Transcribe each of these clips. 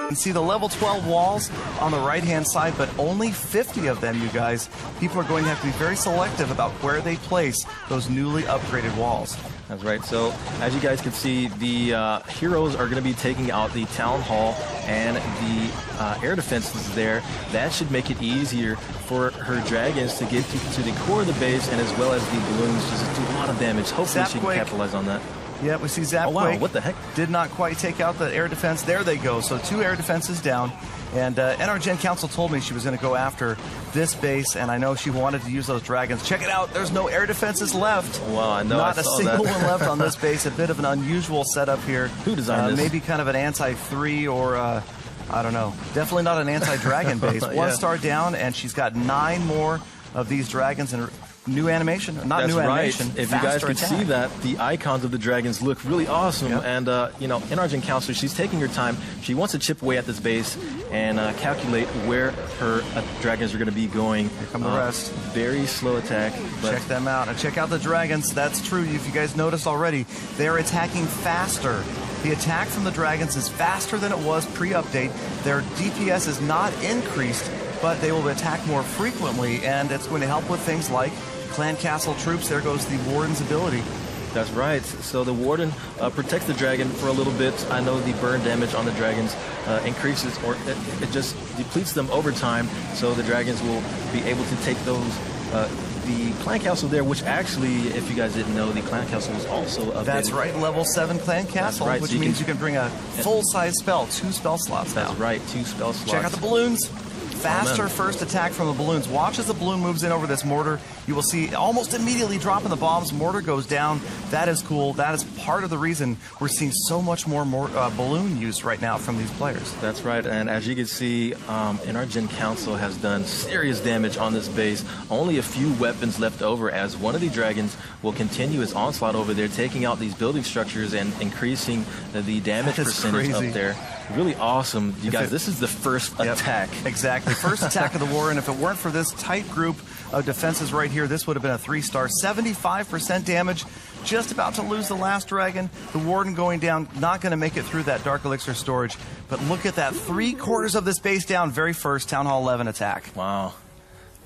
You can see the level 12 walls on the right-hand side, but only 50 of them, you guys. People are going to have to be very selective about where they place those newly upgraded walls. That's right. So, as you guys can see, the heroes are going to be taking out the Town Hall and the air defenses there. That should make it easier for her dragons to get to the core of the base, and as well as the balloons just do a lot of damage. Hopefully she can capitalize on that. Yeah, we see zapquake. Oh, wow, what the heck? Did not quite take out the air defense. There they go. So 2 air defenses down. And NR Gen Council told me she was going to go after this base, and I know she wanted to use those dragons. Check it out. There's no air defenses left. Wow, I know. Not a single one left on this base. A bit of an unusual setup here. Who designed this? Maybe kind of an anti-3 or, I don't know. Definitely not an anti-dragon base. Yeah. 1 star down, and she's got 9 more of these dragons and new animation. Not That's new right. animation. If you guys can attack. see that, the icons of the dragons look really awesome. Yep. And, you know, NR Gen Counselor, she's taking her time. She wants to chip away at this base and calculate where her dragons are going to be going. Here come the rest. Very slow attack. But check them out. And check out the dragons. That's true. If you guys noticed already, they're attacking faster. The attack from the dragons is faster than it was pre-update. Their DPS is not increased, but they will attack more frequently, and it's going to help with things like Clan Castle troops. There goes the Warden's ability. That's right. So the Warden protects the dragon for a little bit. I know the burn damage on the dragons increases, or it just depletes them over time, so the dragons will be able to take those. The Clan Castle there, which actually, if you guys didn't know, the Clan Castle is also updated. That's right, level 7 Clan Castle, right. which so means you can bring a full-size spell, 2 spell slots now. That's right, 2 spell slots. Check out the balloons. Faster first attack from the balloons. Watch as the balloon moves in over this mortar. You will see almost immediately dropping the bombs. Mortar goes down. That is cool. That is part of the reason we're seeing so much more balloon use right now from these players. That's right. And as you can see, NR Gen Council has done serious damage on this base. Only a few weapons left over, as one of the dragons will continue his onslaught over there, taking out these building structures and increasing the damage percentage up there. Really awesome. You guys, this is the first attack. Exactly. First attack of the war, and if it weren't for this tight group of defenses right here, this would have been a 3-star. 75% damage. Just about to lose the last dragon. The Warden going down, not going to make it through that Dark Elixir storage. But look at that. 3/4 of this base down. Very first Town Hall 11 attack. Wow.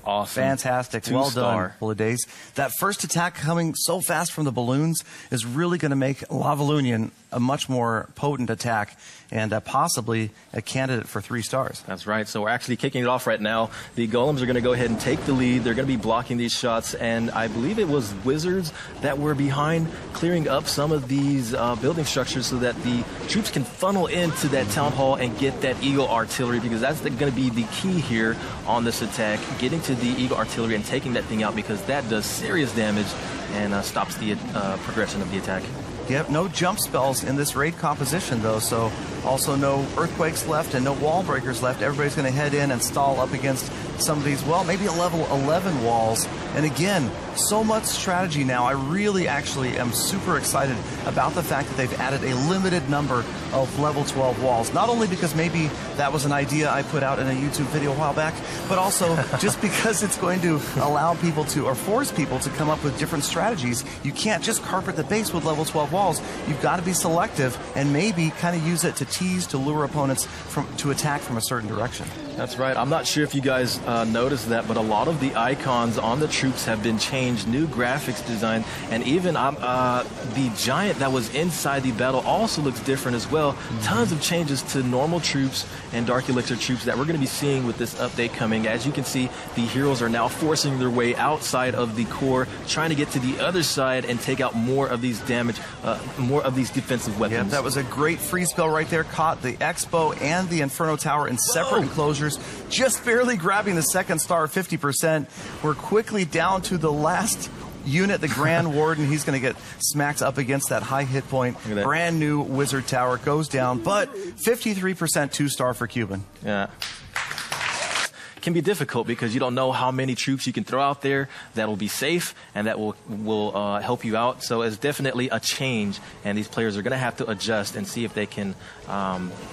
Awesome. Fantastic. Well done, Bullet Days. That first attack coming so fast from the balloons is really going to make Lavaloonian a much more potent attack and possibly a candidate for 3 stars. That's right. So we're actually kicking it off right now. The Golems are going to go ahead and take the lead. They're going to be blocking these shots, and I believe it was Wizards that were behind clearing up some of these building structures so that the troops can funnel into that Town Hall and get that Eagle Artillery, because that's going to be the key here on this attack, getting to the Eagle Artillery and taking that thing out, because that does serious damage and stops the progression of the attack. Yep, no jump spells in this raid composition, though, so also no earthquakes left and no wall breakers left. Everybody's going to head in and stall up against some of these, well, maybe a level 11 walls. And again, so much strategy now. I really actually am super excited about the fact that they've added a limited number of level 12 walls. Not only because maybe that was an idea I put out in a YouTube video a while back, but also just because it's going to allow people to, or force people to come up with different strategies. You can't just carpet the base with level 12 walls. You've got to be selective and maybe kind of use it to tease, to lure opponents to attack from a certain direction. That's right. I'm not sure if you guys noticed that, but a lot of the icons on the troops have been changed, new graphics design, and even the giant that was inside the battle also looks different as well. Tons of changes to normal troops and Dark Elixir troops that we're going to be seeing with this update coming. As you can see, the heroes are now forcing their way outside of the core, trying to get to the other side and take out more of these damage, more of these defensive weapons. Yeah, that was a great free spell right there. Caught the Expo and the Inferno Tower in separate enclosures, just barely grabbing the 2nd star, 50%. We're quickly down to the last unit, the Grand Warden. He's going to get smacked up against that high hit point. Brand new Wizard Tower goes down, but 53% 2-star for Cuban. Yeah. Can be difficult because you don't know how many troops you can throw out there that will be safe and that will help you out. So it's definitely a change, and these players are going to have to adjust and see if they can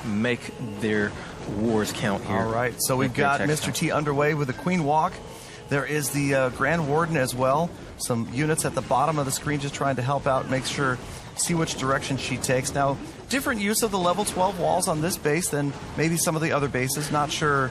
make their wars count here. All right, so we've got Mr. T underway with the Queen Walk. There is the Grand Warden as well. Some units at the bottom of the screen just trying to help out, make sure see which direction she takes. Now, different use of the level 12 walls on this base than maybe some of the other bases. Not sure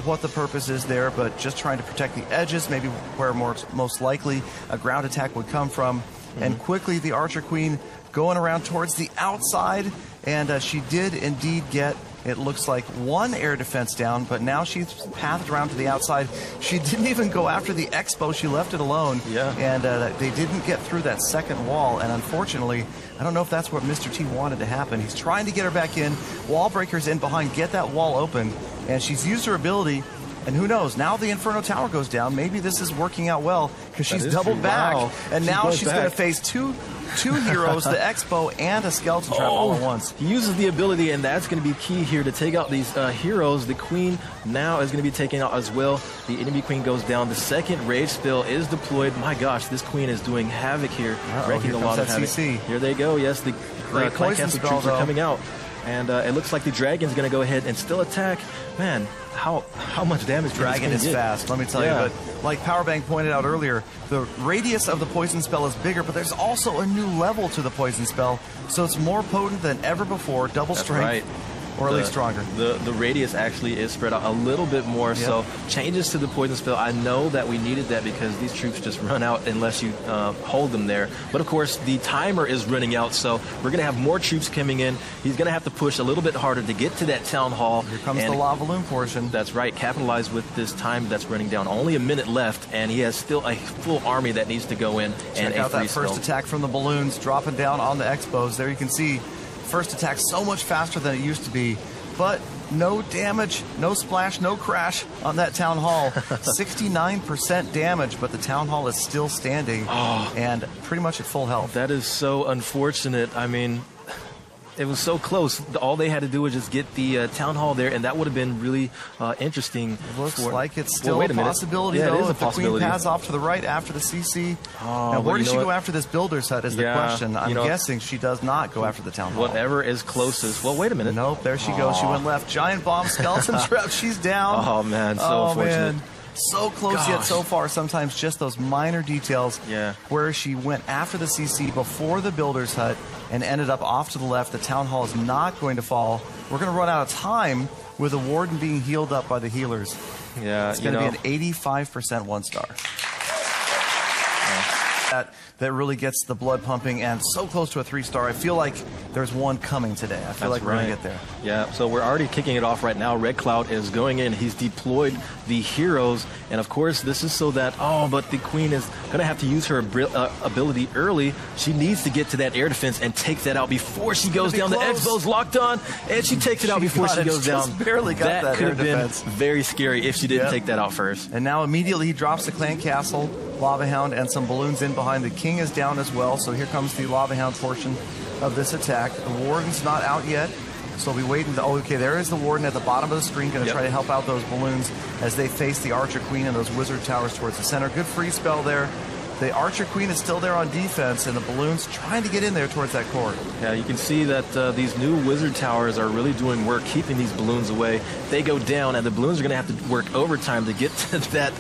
what the purpose is there, but just trying to protect the edges, maybe where most likely a ground attack would come from. And quickly, the Archer Queen going around towards the outside, and she did indeed get, it looks like, one air defense down, but now she's pathed around to the outside. She didn't even go after the Expo. She left it alone. Yeah. And they didn't get through that second wall, and unfortunately, I don't know if that's what Mr. T wanted to happen. He's trying to get her back in. Wall breakers in behind, get that wall open, and she's used her ability. And who knows, now the Inferno Tower goes down. Maybe this is working out well because she's doubled back. Wow. And now she's going to face two heroes, the Expo and a Skeleton Trap all at once. He uses the ability, and that's going to be key here to take out these heroes. The Queen now is going to be taken out as well. The enemy Queen goes down. The second Rage spell is deployed. My gosh, this Queen is doing havoc here, wreaking a lot of havoc. CC. Here they go. Yes, the Great Clan poison Castle spell, troops though. are coming out. And it looks like the Dragon's going to go ahead and still attack. Man, how much damage can Dragon this is get? fast, let me tell you. But like Powerbank pointed out earlier, the radius of the poison spell is bigger, but there's also a new level to the poison spell, so it's more potent than ever before. Double strength, or at least stronger. The radius actually is spread out a little bit more, so changes to the poison spell. I know that we needed that because these troops just run out unless you hold them there. But of course, the timer is running out, so we're going to have more troops coming in. He's going to have to push a little bit harder to get to that town hall. Here comes the lavaloon portion. That's right. Capitalize with this time that's running down. Only a minute left, and he has still a full army that needs to go in. Check out that first attack from the balloons, dropping down on the Expos. There you can see first attack so much faster than it used to be, but no damage, no splash, no crash on that town hall. 69% damage, but the town hall is still standing and pretty much at full health. That is so unfortunate. I mean, it was so close. All they had to do was just get the town hall there, and that would have been really interesting. Looks like it's still a possibility, though. It is a if the possibility. Queen paths off to the right after the CC. Now, where does she go after this builder's hut is the question. I'm guessing she does not go after the town hall. Whatever is closest. Well, wait a minute. Nope, there she goes. She went left. Giant bomb, skeleton trap. She's down. Oh, man, so unfortunate. Man. So close yet so far. Sometimes just those minor details where she went after the CC before the builder's hut and ended up off to the left. The town hall is not going to fall. We're going to run out of time with the warden being healed up by the healers. Yeah, it's going to be an 85% 1-star. That really gets the blood pumping, and so close to a 3-star. I feel like there's one coming today. I feel like we're going to get there. Yeah, so we're already kicking it off right now. Red Cloud is going in. He's deployed the heroes, and of course, this is so that, but the Queen is going to have to use her ability early. She needs to get to that air defense and take that out before she goes down. The Expo's locked on, and she takes it out before she goes down. Barely got that could have been defense. very scary if she didn't take that out first. And now immediately he drops the Clan Castle, Lava Hound, and some balloons in behind. The King is down as well, so here comes the Lava Hound portion of this attack. The Warden's not out yet, so we'll be waiting. Okay, there is the Warden at the bottom of the screen, going to try to help out those balloons as they face the Archer Queen and those Wizard Towers towards the center. Good free spell there. The Archer Queen is still there on defense, and the balloons trying to get in there towards that core. Yeah, you can see that these new Wizard Towers are really doing work, keeping these balloons away. They go down, and the balloons are going to have to work overtime to get to that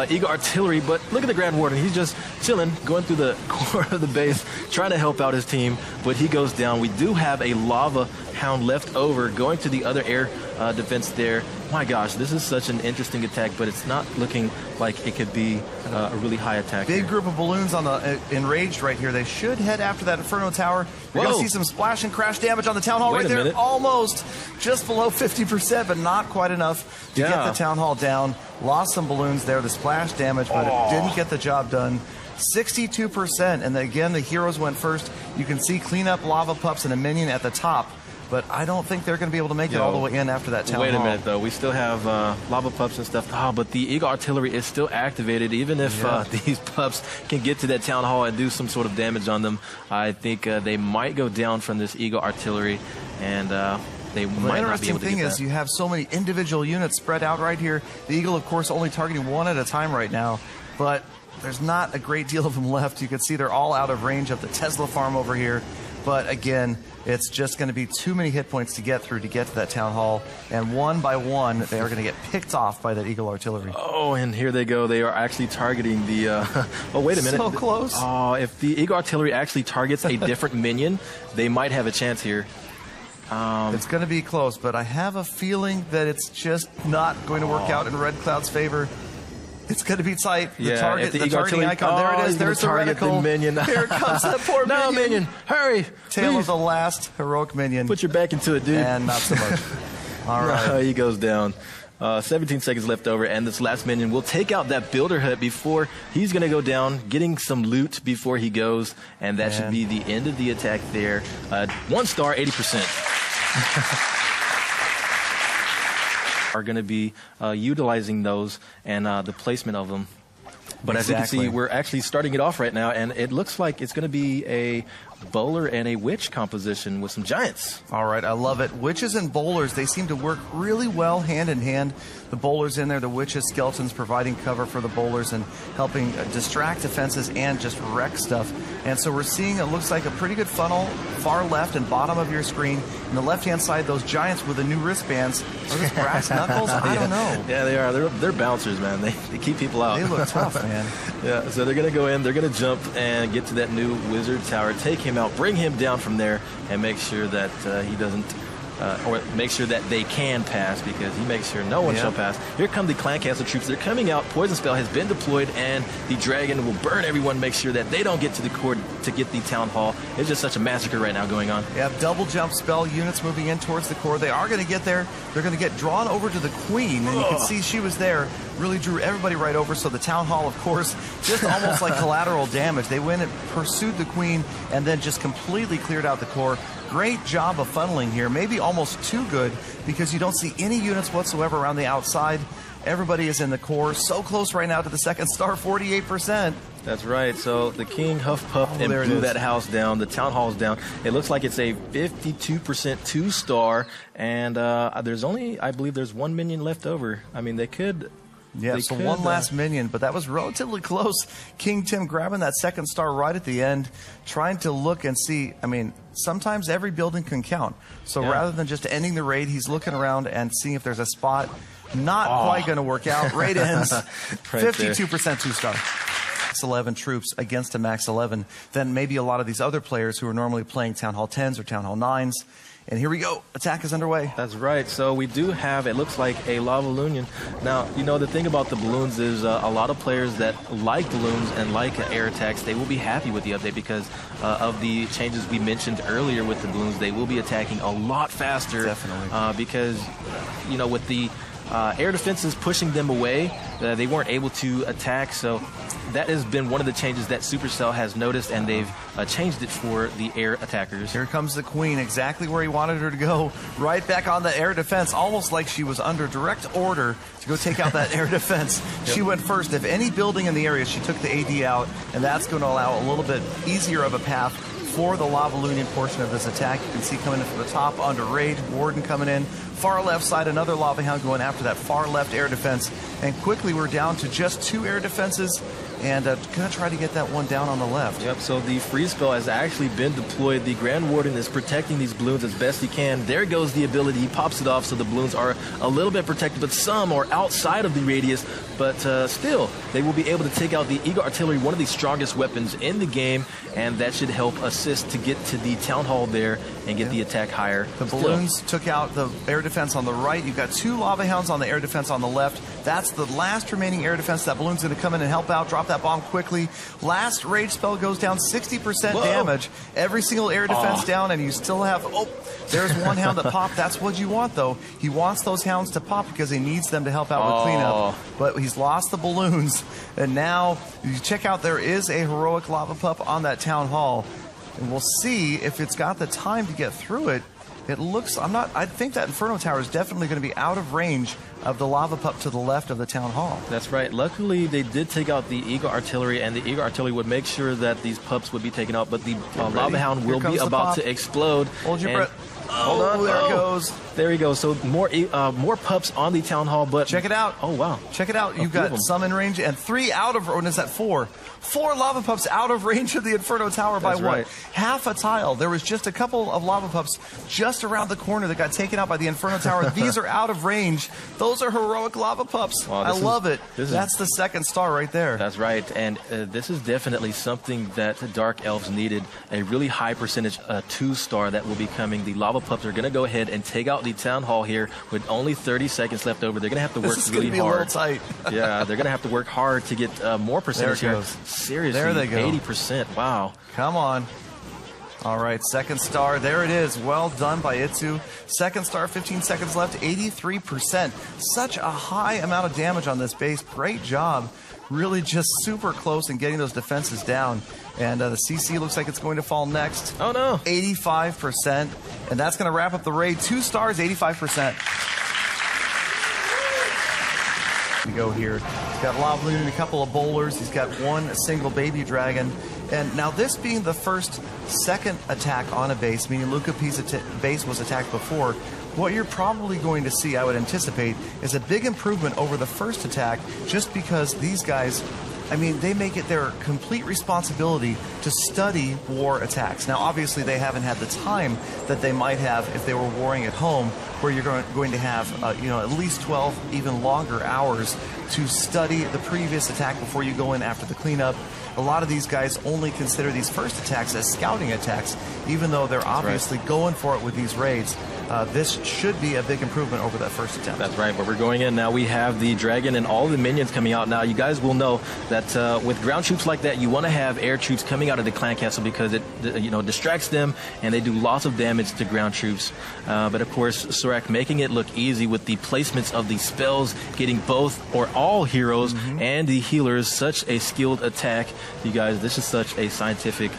Eagle Artillery. But look at the Grand Warden. He's just chilling, going through the core of the base, trying to help out his team, but he goes down. We do have a Lava Hound left over, going to the other air defense there. My gosh, this is such an interesting attack, but it's not looking like it could be a really high attack. Big group of balloons on the enraged right here. They should head after that Inferno Tower. You're going to see some splash and crash damage on the Town Hall right there. Almost just below 50%, but not quite enough to get the Town Hall down. Lost some balloons there, the splash damage, but it didn't get the job done. 62%, and again, the heroes went first. You can see clean up lava pups and a minion at the top. But I don't think they're going to be able to make it all the way in after that town hall. Wait a minute, though. We still have lava pups and stuff. But the Eagle Artillery is still activated. Even if these pups can get to that town hall and do some sort of damage on them, I think they might go down from this Eagle Artillery, and they might not be able to get that. The interesting thing is you have so many individual units spread out right here. The Eagle, of course, only targeting one at a time right now, but there's not a great deal of them left. You can see they're all out of range of the Tesla farm over here. But again, it's just going to be too many hit points to get through to get to that town hall. And one by one, they are going to get picked off by that Eagle artillery. Oh, and here they go. They are actually targeting the... oh, wait a minute. So close. Oh, if the Eagle artillery actually targets a different minion, they might have a chance here. It's going to be close, but I have a feeling that it's just not going to work out in Red Cloud's favor. It's going to be tight. The target, the targeting icon. There it is. There's the reticle. Minion. Here comes that poor minion. No, minion. Hurry. Tail please. of the last heroic minion. Put your back into it, dude. And not so much. All right. He goes down. 17 seconds left over, and this last minion will take out that builder hut before he's going to go down, getting some loot before he goes, and that should be the end of the attack there. 1 star, 80%. Are going to be utilizing those and the placement of them. But as you can see, we're actually starting it off right now, and it looks like it's going to be a bowler and a witch composition with some giants. All right, I love it. Witches and bowlers, they seem to work really well hand in hand. The bowlers in there, the witches, skeletons providing cover for the bowlers and helping distract defenses and just wreck stuff. And so we're seeing, it looks like a pretty good funnel, far left and bottom of your screen. On the left-hand side, those giants with the new wristbands. Are those brass knuckles? I don't know. Yeah, they are. They're bouncers, man. They keep people out. They look tough, man. Yeah, so they're going to go in, they're going to jump and get to that new wizard tower, take him out, bring him down from there, and make sure that he doesn't, or make sure that they can pass, because he makes sure no one shall pass. Here come the clan cancel troops. They're coming out. Poison spell has been deployed, and the dragon will burn everyone, make sure that they don't get to the core to get the town hall. It's just such a massacre right now going on. Yeah, double jump spell units moving in towards the core. They are going to get there. They're going to get drawn over to the queen, and you can see she was there. Really drew everybody right over. So the town hall, of course, just almost like collateral damage. They went and pursued the queen and then just completely cleared out the core. Great job of funneling here. Maybe almost too good, because you don't see any units whatsoever around the outside. Everybody is in the core. So close right now to the second star, 48%. That's right. So the king huff puffed and blew that house down. The town hall's down. It looks like it's a 52% 2-star, and there's only, I believe, there's 1 minion left over. I mean, they could. Yeah, so one last minion, but that was relatively close. King Tim grabbing that second star right at the end, trying to look and see. I mean, sometimes every building can count. So rather than just ending the raid, he's looking around and seeing if there's a spot. Not quite going to work out. Raid ends 52% 2-star. Max 11 troops against a max 11. Then maybe a lot of these other players who are normally playing Town Hall 10s or Town Hall 9s. And here we go. Attack is underway. That's right. So we do have, it looks like, a lavaloon. Now, you know, the thing about the balloons is a lot of players that like balloons and like air attacks, they will be happy with the update because of the changes we mentioned earlier with the balloons. They will be attacking a lot faster. Definitely. Because, you know, with the air defenses pushing them away, they weren't able to attack. So that has been one of the changes that Supercell has noticed, and they've changed it for the air attackers. Here comes the queen, exactly where he wanted her to go. Right back on the air defense, almost like she was under direct order to go take out that air defense. She went first. If any building in the area, she took the AD out, and that's going to allow a little bit easier of a path for the lavaloonian portion of this attack. You can see coming in from the top under raid, Warden coming in. Far left side, another lava hound going after that far left air defense. And quickly we're down to just 2 air defenses, and going to try to get that one down on the left. Yep, so the freeze spell has actually been deployed. The Grand Warden is protecting these balloons as best he can. There goes the ability. He pops it off, so the balloons are a little bit protected, but some are outside of the radius. But still, they will be able to take out the Eagle Artillery, one of the strongest weapons in the game, and that should help assist to get to the Town Hall there and get the attack higher. The balloons took out the air defense on the right. You've got 2 lava hounds on the air defense on the left. That's the last remaining air defense. That balloon's going to come in and help out, drop that bomb quickly. Last rage spell goes down, 60% damage. Every single air defense down, and you still have, there's one hound that popped. That's what you want, though. He wants those hounds to pop because he needs them to help out with cleanup. But he's lost the balloons, and now you check out, there is a heroic lava pup on that town hall, and we'll see if it's got the time to get through it. It looks, I think that Inferno Tower is definitely going to be out of range of the lava pup to the left of the town hall. That's right. Luckily, they did take out the Eagle Artillery, and the Eagle Artillery would make sure that these pups would be taken out, but the lava hound will be about to explode. Hold your breath. Hold on. There it goes. There you go. So more pups on the town hall, but check it out. Oh wow. Check it out. You've got some in range and 3 out of, or is that 4? 4 lava pups out of range of the Inferno Tower by That's what? right. Half a tile. There was just a couple of lava pups just around the corner that got taken out by the Inferno Tower. These are out of range. Those are heroic lava pups. Wow, I love it. That's the second star right there. That's right. And this is definitely something that the Dark Elves needed. A really high percentage 2-star that will be coming. The lava pups are going to go ahead and take out the town hall here with only 30 seconds left over. They're going to have to work really be hard. A little tight. Yeah, they're going to have to work hard to get more percentage here. Seriously, there they go. 80%. Wow. Come on. All right, second star. There it is. Well done by Itsu. Second star, 15 seconds left, 83%. Such a high amount of damage on this base. Great job. Really just super close in getting those defenses down. And the CC looks like it's going to fall next. Oh, no. 85%. And that's going to wrap up the raid. 2 stars, 85%. We go here. He's got lavaloon and a couple of bowlers. He's got 1 single baby dragon. And now this being the second attack on a base, meaning Luca P's base was attacked before, what you're probably going to see, I would anticipate, is a big improvement over the first attack, just because these guys, I mean, they make it their complete responsibility to study war attacks. Now, obviously, they haven't had the time that they might have if they were warring at home, where you're going to have, at least 12, even longer hours to study the previous attack before you go in after the cleanup. A lot of these guys only consider these first attacks as scouting attacks, even though they're obviously going for it with these raids. This should be a big improvement over that first attempt. That's right, but we're going in now. We have the dragon and all the minions coming out now. You guys will know that with ground troops like that, you want to have air troops coming out of the clan castle because it distracts them and they do lots of damage to ground troops. But of course, Sorak making it look easy with the placements of the spells, getting both or all heroes and the healers. Such a skilled attack. You guys, this is such a scientific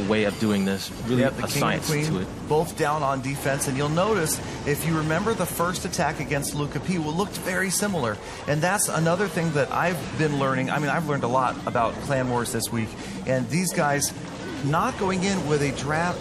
way of doing this. Really the a science to it. Both down on defense, and you'll notice, if you remember the first attack against Luca P, looked very similar. And that's another thing that I've been learning. I mean, I've learned a lot about Clan Wars this week, and these guys not going in with a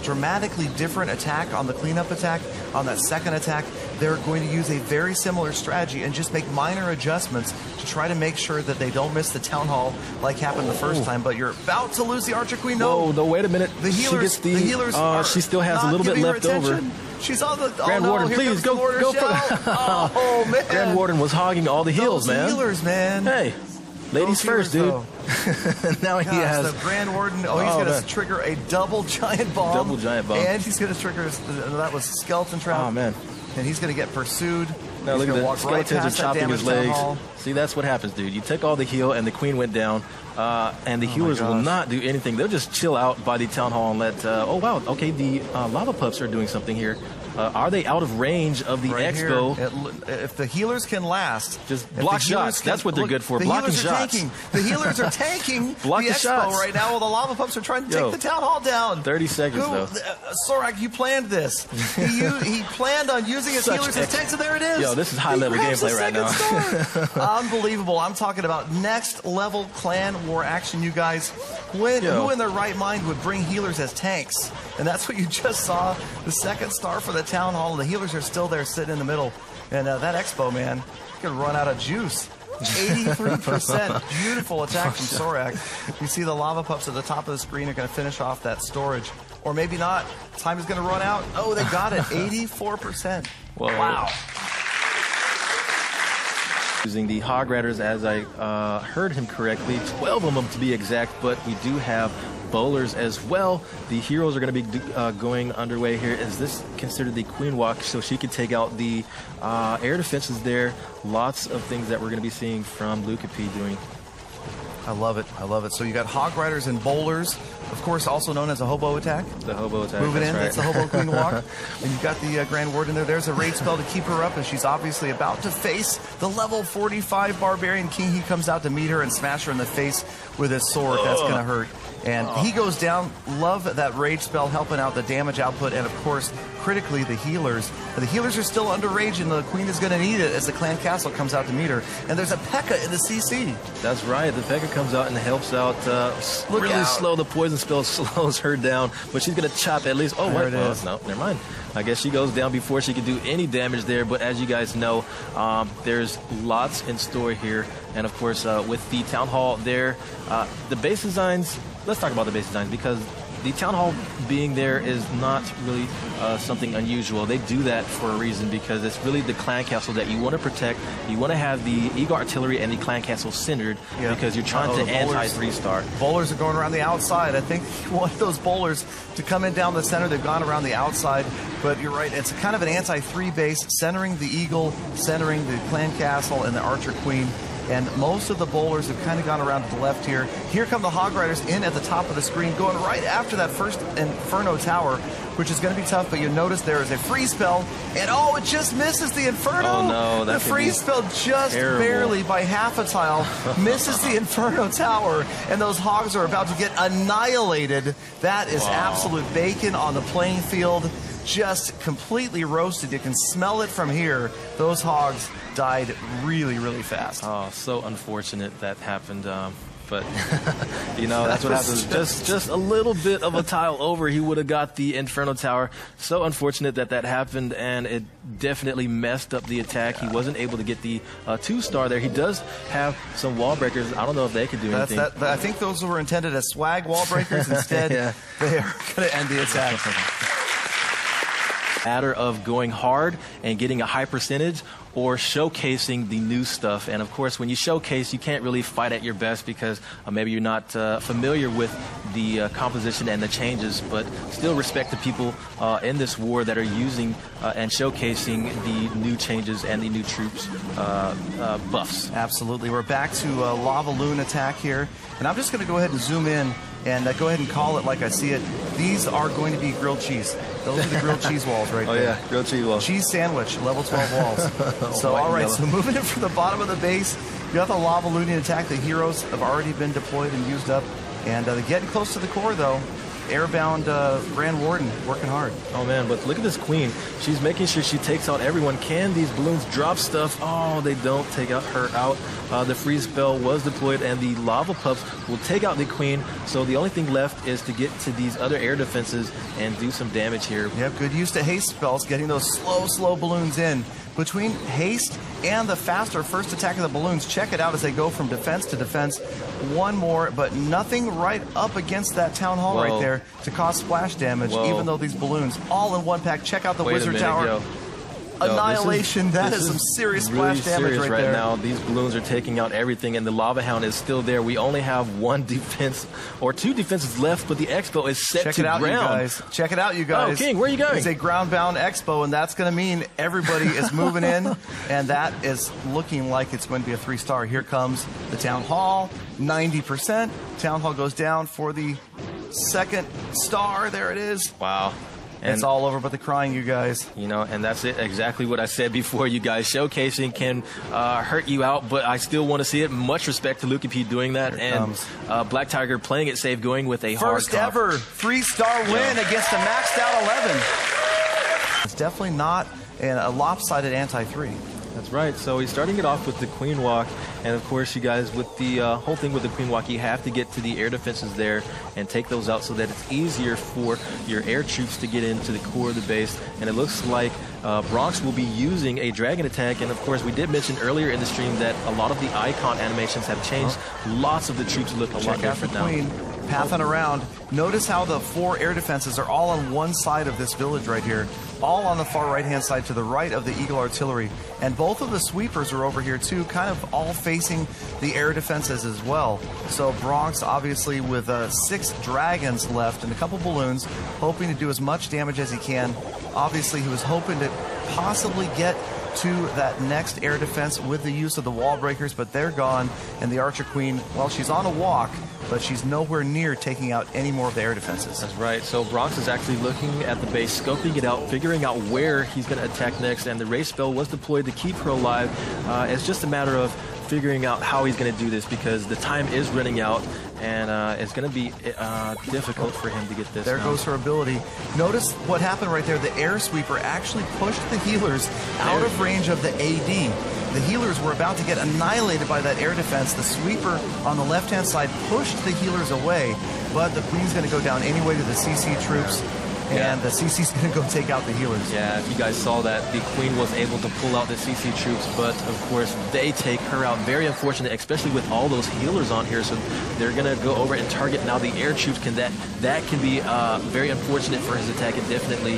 dramatically different attack on the cleanup attack, on that second attack. They're going to use a very similar strategy and just make minor adjustments to try to make sure that they don't miss the town hall like happened the first time. But you're about to lose the Archer Queen. No, wait a minute. The healers, the healers she still has a little bit left over. She's on the Grand Warden, please go. Oh man! Grand Warden was hogging all the heals, man. Healers, man. Hey, ladies first, dude. Now he has the Grand Warden. Oh, he's going to trigger a double giant bomb. Double giant bomb. And he's going to trigger. That was skeleton trap. Oh man. And he's going to get pursued. Now look at that. Skeletons are chopping his legs. See, that's what happens, dude. You took all the heal, and the queen went down. And the healers will not do anything. They'll just chill out by the town hall and let. Oh wow. Okay, the lava pups are doing something here. Are they out of range of the expo? If the healers can last, just block shots. That's what they're good for. Blocking shots. The healers are tanking Block the expo shots. right now while the lava pups are trying to take the town hall down. 30 seconds though. Sorak, you planned this. He planned on using his healers as tanks, and there it is. Yo, this is high level gameplay right now. Unbelievable. I'm talking about next level clan war action, you guys. Who in their right mind would bring healers as tanks? And that's what you just saw. The second star for the town hall. The healers are still there sitting in the middle. And that expo, man, could run out of juice. 83%. Beautiful attack from Sorak. You see the lava pups at the top of the screen are going to finish off that storage. Or maybe not. Time is going to run out. Oh, they got it. 84%. Whoa. Wow. Using the Hog Riders, as I heard him correctly, 12 of them to be exact, but we do have bowlers as well. The heroes are going to be going underway here. Is this considered the Queen Walk, so she can take out the air defenses there? Lots of things that we're going to be seeing from Luca P doing. I love it. I love it. So you got Hog Riders and bowlers, of course, also known as a hobo attack. The hobo attack. Moving in, right. That's the hobo Queen Walk. And you've got the Grand Warden there. There's a raid spell to keep her up, and she's obviously about to face the level 45 Barbarian King. He comes out to meet her and smash her in the face with his sword. That's going to hurt. And he goes down. Love that rage spell helping out the damage output, and of course, critically, the healers. The healers are still under rage, and the queen is going to need it as the clan castle comes out to meet her. And there's a Pekka in the CC. That's right. The Pekka comes out and helps out, really slow the poison spell slows her down, but she's going to chop at least. Oh, there what? it is. No, never mind. I guess she goes down before she can do any damage there. But as you guys know, there's lots in store here. And of course, with the Town Hall there, the base designs, let's talk about the base designs, because the Town Hall being there is not really something unusual. They do that for a reason, because it's really the clan castle that you want to protect. You want to have the Eagle Artillery and the clan castle centered, because you're trying to anti-3-star. Bowlers are going around the outside. I think you want those bowlers to come in down the center. They've gone around the outside, but you're right. It's kind of an anti-3 base, centering the Eagle, centering the clan castle and the Archer Queen. And most of the bowlers have kind of gone around to the left here. Here come the Hog Riders in at the top of the screen, going right after that first Inferno Tower, which is going to be tough. But you notice there is a freeze spell, and oh, it just misses the Inferno. Oh no, the freeze spell just barely by half a tile misses the Inferno Tower, and those Hogs are about to get annihilated. That is absolute bacon on the playing field. Just completely roasted. You can smell it from here. Those Hogs died really, really fast. Oh, so unfortunate that happened. But, you know, that's what happens. Just a little bit of a tile over, he would have got the Inferno Tower. So unfortunate that that happened, and it definitely messed up the attack. He wasn't able to get the 2-star there. He does have some wall breakers. I don't know if they could do anything. I think those were intended as swag wall breakers. Instead, they are going to end the attack. Matter of going hard and getting a high percentage, or showcasing the new stuff. And of course, when you showcase, you can't really fight at your best, because maybe you're not familiar with the composition and the changes, but still respect the people in this war that are using and showcasing the new changes and the new troops buffs. Absolutely. We're back to lavaloon attack here, and I'm just going to go ahead and zoom in and go ahead and call it like I see it. These are going to be grilled cheese. Those are the grilled cheese walls right there. Oh yeah, grilled cheese walls. Cheese sandwich, level 12 walls. So all right, so moving in from the bottom of the base, you got the lavaloonian attack. The heroes have already been deployed and used up, and they're getting close to the core though. Airbound Grand Warden working hard. Oh man, but look at this queen. She's making sure she takes out everyone. Can these balloons drop stuff? Oh, they don't take her out. The freeze spell was deployed, and the lava pups will take out the queen. So the only thing left is to get to these other air defenses and do some damage here. Yep, good use to haste spells, getting those slow balloons in. Between haste and the faster first attack of the balloons, check it out as they go from defense to defense. One more, but nothing right up against that town hall right there to cause splash damage, even though these balloons all in one pack. Check out the wizard tower. Annihilation. That is some serious splash damage right there. Now these balloons are taking out everything, and the lava hound is still there. We only have one defense or two defenses left, but the expo is set to ground. Check it out, you guys. Oh, King, where are you going? It's a ground-bound expo, and that's going to mean everybody is moving in, and that is looking like it's going to be a 3-star. Here comes the town hall, 90%. Town hall goes down for the 2nd star. There it is. Wow. And it's all over but the crying, you guys. You know, and that's it. Exactly what I said before, you guys. Showcasing can hurt you out, but I still want to see it. Much respect to Luke P doing that. And Black Tiger playing it safe, going with a hard first ever 3-star win against a maxed out 11. It's definitely not a lopsided anti-3. That's right. So he's starting it off with the Queen Walk. And of course, you guys, with the whole thing with the Queen Walk, you have to get to the air defenses there and take those out so that it's easier for your air troops to get into the core of the base. And it looks like Bronx will be using a dragon attack. And of course, we did mention earlier in the stream that a lot of the icon animations have changed. Lots of the troops look a lot different now. Pathing around. Notice how the 4 air defenses are all on one side of this village right here. All on the far right-hand side to the right of the Eagle Artillery. And both of the sweepers are over here too, kind of all facing the air defenses as well. So Bronx, obviously, with 6 dragons left and a couple balloons, hoping to do as much damage as he can. Obviously, he was hoping to possibly get to that next air defense with the use of the wall breakers, but they're gone. And the Archer Queen, well, she's on a walk, but she's nowhere near taking out any more of the air defenses. That's right. So Bronx is actually looking at the base, scoping it out, figuring out where he's going to attack next, and the race spell was deployed to keep her alive. It's just a matter of figuring out how he's going to do this, because the time is running out, and it's going to be difficult for him to get this. There goes her ability. Notice what happened right there. The air sweeper actually pushed the healers out of range of the AD. The healers were about to get annihilated by that air defense. The sweeper on the left-hand side pushed the healers away. but the Queen's going to go down anyway to the CC troops. And the CC's going to go take out the healers. Yeah, if you guys saw that, the Queen was able to pull out the CC troops, but of course they take her out. Very unfortunate, especially with all those healers on here. So they're going to go over and target now the air troops. That can be very unfortunate for his attack and definitely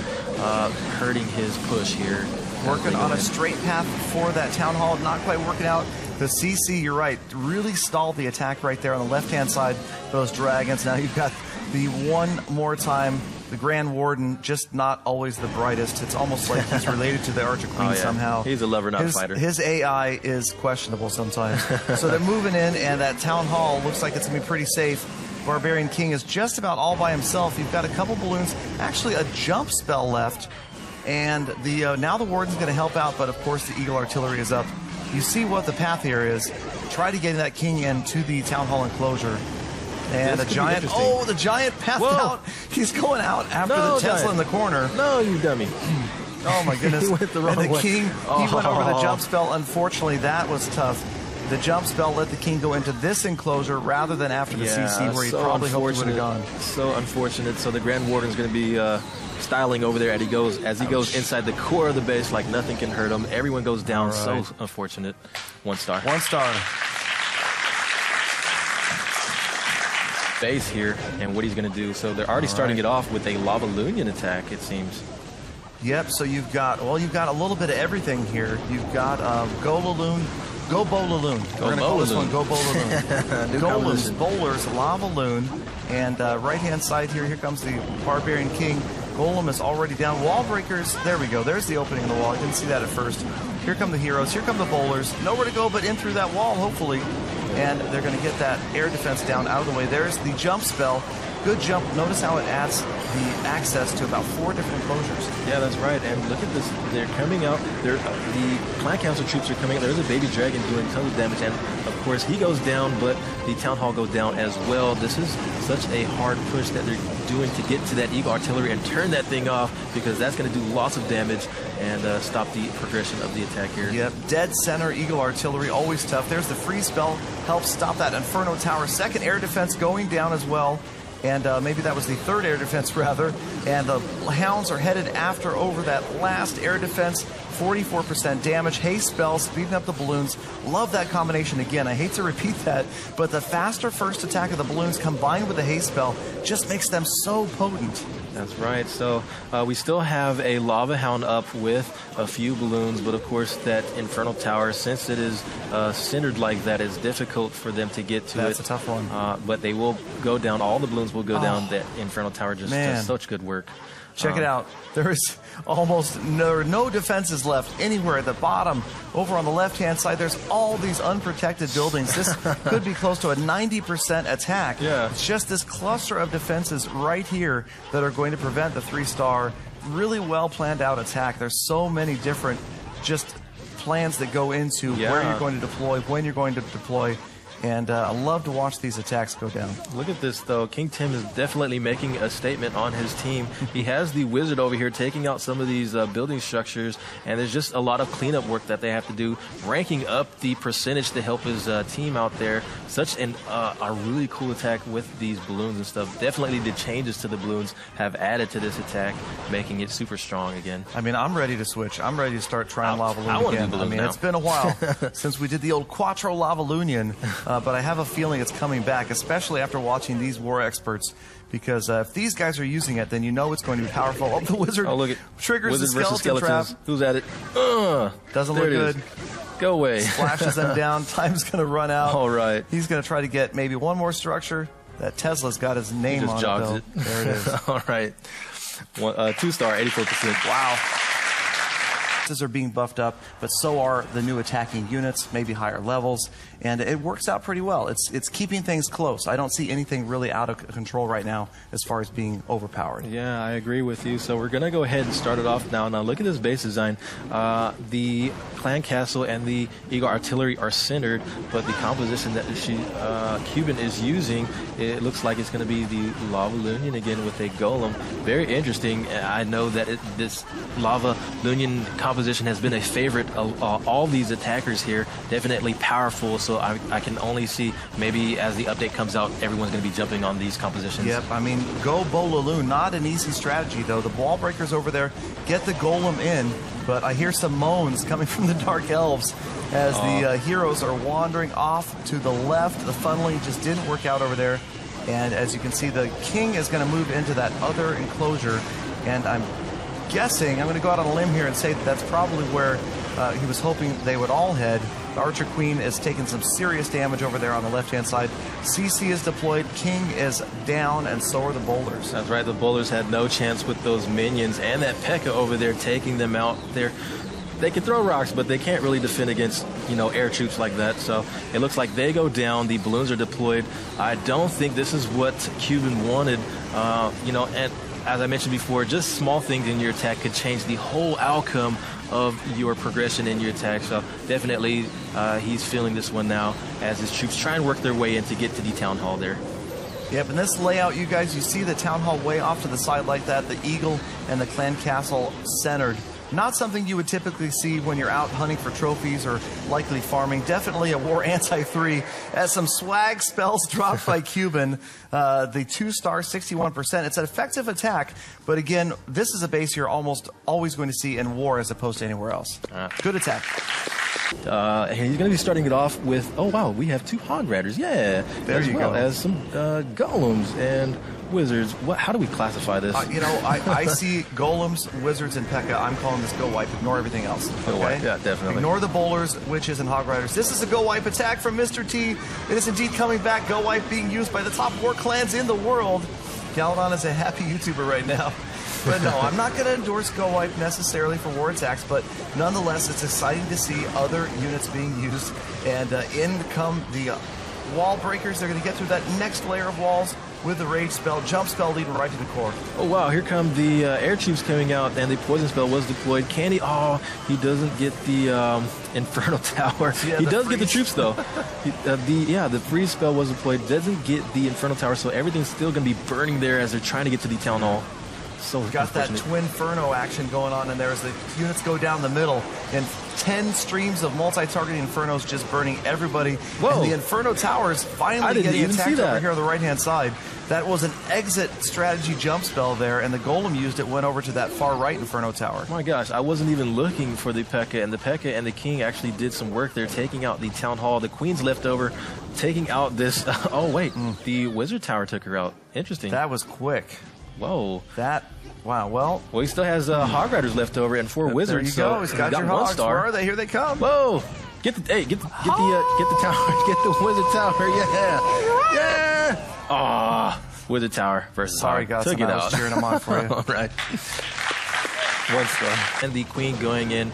hurting his push here. Working on a straight path for that Town Hall, not quite working out. The CC, you're right, really stalled the attack right there on the left-hand side for those dragons. Now you've got the one more time. The Grand Warden, just not always the brightest. It's almost like he's related to the Archer Queen somehow. He's a lover, not a fighter. His AI is questionable sometimes. So they're moving in, and that Town Hall looks like it's going to be pretty safe. Barbarian King is just about all by himself. You've got a couple balloons, actually a jump spell left. And the now the Warden's going to help out, but of course the Eagle Artillery is up. You see what the path here is. Try to get that King into the Town Hall enclosure. And the giant, the giant passed out. He's going out after the Tesla in the corner. No, you dummy. Oh my goodness. He went the wrong way. And the King, he went over the jump Oh. spell. Unfortunately, that was tough. The jump spell let the King go into this enclosure rather than after the CC, where he probably hoped he would have gone. So unfortunate. So the Grand Warden's going to be styling over there as he goes inside the core of the base like nothing can hurt him. Everyone goes down. So unfortunate. 1 star. 1 star. Base here and what he's going to do. So they're already starting it off with a lavaloon attack, it seems. Yep, so you've got a little bit of everything here. You've got goboloon. We're going to call this one goboloon. Golems, bowlers, lavaloon, and right-hand side here comes the Barbarian King. Golem is already down. Wall breakers, there we go. There's the opening in the wall. I didn't see that at first. Here come the heroes. Here come the bowlers. Nowhere to go but in through that wall, hopefully. And they're going to get that air defense down out of the way. There's the jump spell. Good jump. Notice how it adds the access to about 4 different enclosures. Yeah, that's right. And look at this. They're coming out. The Clan Council troops are coming out. There's a baby dragon doing tons of damage. And, of course, he goes down, but the Town Hall goes down as well. This is such a hard push that they're doing to get to that Eagle Artillery and turn that thing off, because that's going to do lots of damage and stop the progression of the attack here. Yep, dead center Eagle Artillery, always tough. There's the freeze spell, helps stop that Inferno Tower. Second air defense going down as well. And maybe that was the third air defense, rather. And the Hounds are headed after over that last air defense. 44% damage. Haste spell, speeding up the balloons. Love that combination again. I hate to repeat that, but the faster first attack of the balloons combined with the haste spell just makes them so potent. That's right. So we still have a Lava Hound up with a few balloons, but of course that Infernal Tower, since it is centered like that, is difficult for them to get to. That's a tough one. But they will go down. All the balloons will go down. That Infernal Tower just does such good work. Check it out. There is almost no defenses left anywhere at the bottom. Over on the left-hand side, there's all these unprotected buildings. This could be close to a 90% attack. Yeah. It's just this cluster of defenses right here that are going to prevent the 3-star, really well planned out attack. There's so many different just plans that go into where you're going to deploy, when you're going to deploy. And I love to watch these attacks go down. Look at this, though. King Tim is definitely making a statement on his team. He has the wizard over here taking out some of these building structures, and there's just a lot of cleanup work that they have to do, ranking up the percentage to help his team out there. Such a really cool attack with these balloons and stuff. Definitely the changes to the balloons have added to this attack, making it super strong again. I mean, I'm ready to switch. I'm ready to start trying Lavaloon again. I mean, now. It's been a while since we did the old Quattro Lavaloonian. But I have a feeling it's coming back, especially after watching these war experts, because if these guys are using it, then you know it's going to be powerful. Oh, the wizard triggers the skeleton trap. Who's at it? Doesn't look good. Go away. Splashes them down. Time's going to run out. All right. He's going to try to get maybe one more structure. That Tesla's got his name on it, though. There it is. All right. 2-star, 84%. Wow. Are being buffed up, but so are the new attacking units, maybe higher levels, and it works out pretty well. It's keeping things close. I don't see anything really out of control right now as far as being overpowered. Yeah, I agree with you. So we're going to go ahead and start it off now. Now look at this base design. The Clan Castle and the Eagle Artillery are centered, but the composition that Cuban is using, it looks like it's going to be the Lavaloon again with a Golem. Very interesting. I know that this Lavaloon composition composition has been a favorite of all these attackers here. Definitely powerful, so I can only see maybe as the update comes out, everyone's going to be jumping on these compositions. Yep, I mean, go Bolaloon, not an easy strategy, though. The wall breakers over there get the golem in, but I hear some moans coming from the Dark Elves as the heroes are wandering off to the left. The funneling just didn't work out over there. And as you can see, the king is going to move into that other enclosure. And I'm guessing, I'm going to go out on a limb here and say that that's probably where he was hoping they would all head. The Archer Queen is taking some serious damage over there on the left-hand side. CC is deployed, King is down, and so are the bowlers. That's right, the bowlers had no chance with those minions, and that Pekka over there taking them out there. They can throw rocks, but they can't really defend against, you know, air troops like that. So it looks like they go down. The balloons are deployed. I don't think this is what Cuban wanted, you know, and as I mentioned before, just small things in your attack could change the whole outcome of your progression in your attack. So definitely he's feeling this one now as his troops try and work their way in to get to the town hall there. Yep, in this layout, you guys, you see the town hall way off to the side like that, the eagle and the clan castle centered. Not something you would typically see when you're out hunting for trophies or likely farming. Definitely a war anti-3 as some swag spells dropped by Cuban. The 2-star, 61%. It's an effective attack, but again, this is a base you're almost always going to see in war as opposed to anywhere else. Good attack. He's going to be starting it off with, oh wow, we have 2 Hog Riders, yeah, there as you well go. as some golems and wizards. How do we classify this? You know, I see golems, wizards, and Pekka. I'm calling this go wipe. Ignore everything else. Go wipe, yeah, definitely. Ignore the bowlers, witches, and hog riders. This is a go wipe attack from Mr. T. It is indeed coming back. Go wipe being used by the top war clans in the world. Galadon is a happy YouTuber right now. But no, I'm not going to endorse go wipe necessarily for war attacks, but nonetheless, it's exciting to see other units being used. And in come the wall breakers. They're going to get through that next layer of walls with the rage spell, jump spell leading right to the core. Oh wow, here come the air troops coming out, and the poison spell was deployed. Can he? Oh, he doesn't get the Inferno Tower. Yeah, he does get the troops though. The freeze spell was deployed. Doesn't get the Inferno Tower, so everything's still going to be burning there as they're trying to get to the town hall. So got that twin Inferno action going on in there as the units go down the middle, and 10 streams of multi-targeting Infernos just burning everybody. Whoa. And the Inferno Towers finally getting attacked over here on the right-hand side. That was an exit strategy jump spell there, and the Golem used it, went over to that far right Inferno Tower. My gosh, I wasn't even looking for the Pekka, and the Pekka and the King actually did some work there, taking out the Town Hall. The Queen's left over, taking out this... oh, wait, the Wizard Tower took her out. Interesting. That was quick. Whoa. Wow, well... Well, he still has Hog Riders left over and 4 Wizards. There you go. He's got your Hogs. Where are they? Here they come. Whoa. Get the tower. Get the Wizard Tower. Yeah. Yeah. Aw. Wizard Tower versus Sorry, Hog. guys. Took it I was out. cheering them on for you. All right. 1 star. And the Queen going in,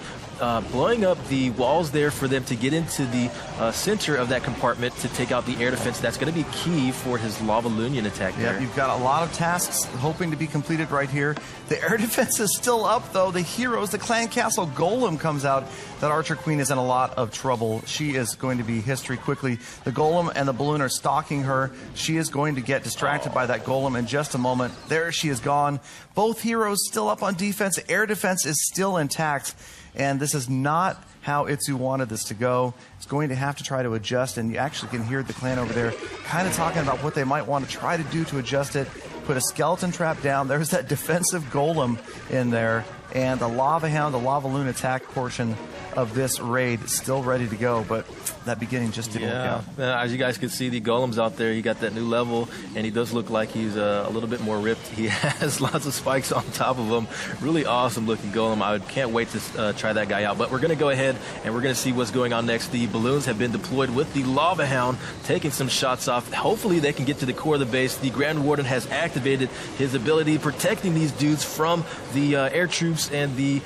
blowing up the walls there for them to get into the center of that compartment to take out the air defense. That's going to be key for his lavaloon attack there. Yep, you've got a lot of tasks hoping to be completed right here. The air defense is still up, though. The heroes, the Clan Castle Golem comes out. That Archer Queen is in a lot of trouble. She is going to be history quickly. The Golem and the balloon are stalking her. She is going to get distracted by that Golem in just a moment. There she is gone. Both heroes still up on defense. Air defense is still intact. And this is not how Itzu wanted this to go. It's going to have to try to adjust, and you actually can hear the clan over there kind of talking about what they might want to try to do to adjust it. Put a skeleton trap down. There's that defensive golem in there, and the lava hound, the lavaloon attack portion of this raid still ready to go, but that beginning just didn't work out. As you guys can see, the golem's out there. He got that new level, and he does look like he's a little bit more ripped. He has lots of spikes on top of him. Really awesome looking golem. I can't wait to try that guy out. But we're going to go ahead and we're going to see what's going on next. The balloons have been deployed with the lava hound, taking some shots off. Hopefully they can get to the core of the base. The Grand Warden has activated his ability, protecting these dudes from the air troops and the